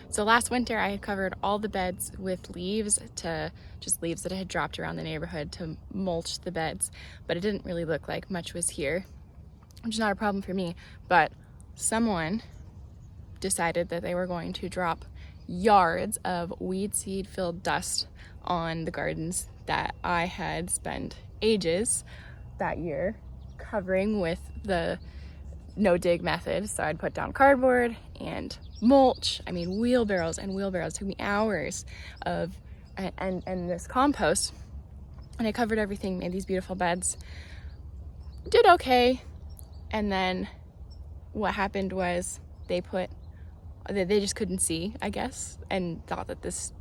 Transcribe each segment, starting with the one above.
So last winter I had covered all the beds with leaves, just leaves that I had dropped around the neighborhood to mulch the beds, but it didn't really look like much was here, which is not a problem for me. But someone decided that they were going to drop yards of weed seed filled dust on the gardens that I had spent ages that year covering with the no dig method. So I'd put down cardboard and mulch. I mean, wheelbarrows and wheelbarrows. It took me hours of and this compost, and I covered everything, made these beautiful beds, did okay. And then what happened was they just couldn't see, I guess, and thought that this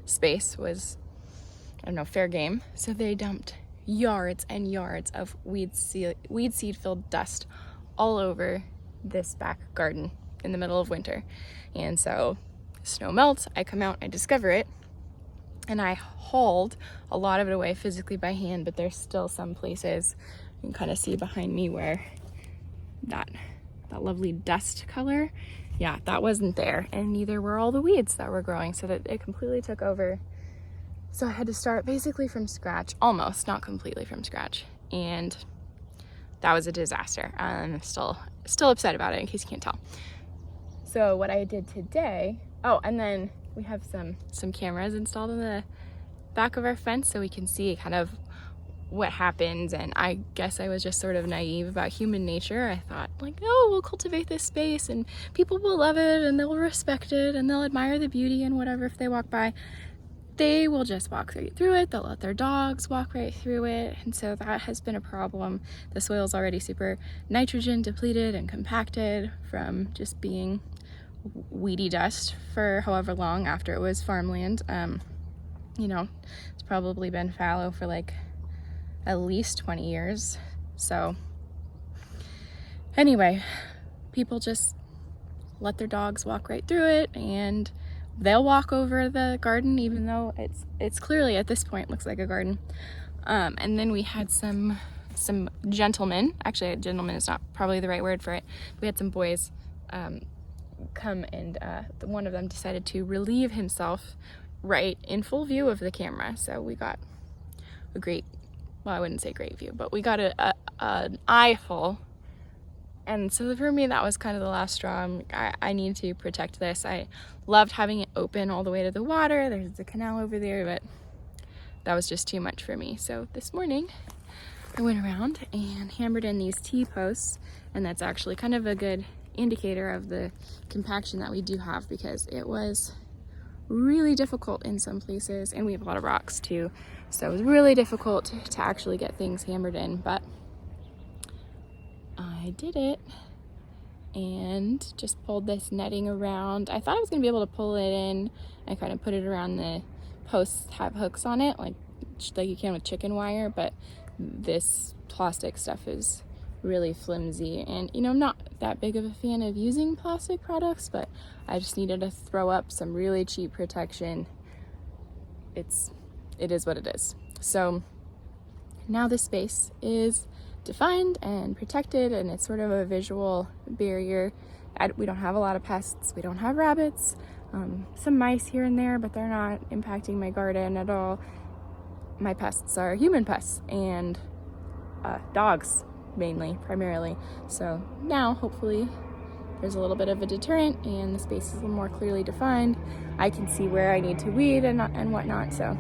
space was, I don't know, fair game. So they dumped yards and yards of weed seed filled dust all over this back garden in the middle of winter. And so snow melts, I come out, I discover it, and I hauled a lot of it away physically by hand, but there's still some places you can kind of see behind me where that lovely dust color, yeah, that wasn't there, and neither were all the weeds that were growing, so that it completely took over. So I had to start basically from scratch, almost, not completely from scratch, and that was a disaster. I'm still upset about it, in case you can't tell. So what I did today, oh, and then we have some cameras installed in the back of our fence so we can see kind of what happens. And I guess I was just sort of naive about human nature. I thought, like, oh, we'll cultivate this space and people will love it and they'll respect it and they'll admire the beauty and whatever. If they walk by, they will just walk right through it. They'll let their dogs walk right through it. And so that has been a problem. The soil's already super nitrogen depleted and compacted from just being weedy dust for however long after it was farmland. You know, it's probably been fallow for like at least 20 years. So anyway, people just let their dogs walk right through it, and they'll walk over the garden even though it's clearly at this point looks like a garden. And then we had some gentlemen, actually a gentleman is not probably the right word for it. We had some boys come, and one of them decided to relieve himself right in full view of the camera. So we got a great, well, I wouldn't say great view, but we got an eyeful. And so for me, that was kind of the last straw. I need to protect this. I loved having it open all the way to the water. There's the canal over there, but that was just too much for me. So this morning I went around and hammered in these T-posts, and that's actually kind of a good indicator of the compaction that we do have, because it was really difficult in some places, and we have a lot of rocks too, so it was really difficult to actually get things hammered in, but I did it and just pulled this netting around. I thought I was gonna be able to pull it in and kind of put it around the posts, have hooks on it like you can with chicken wire, but this plastic stuff is really flimsy, and you know, I'm not that big of a fan of using plastic products, but I just needed to throw up some really cheap protection. It is what it is. So now this space is defined and protected, and it's sort of a visual barrier. We don't have a lot of pests. We don't have rabbits, some mice here and there, but they're not impacting my garden at all. My pests are human pests and dogs, mainly, primarily. So now hopefully there's a little bit of a deterrent and the space is a little more clearly defined. I can see where I need to weed and whatnot, so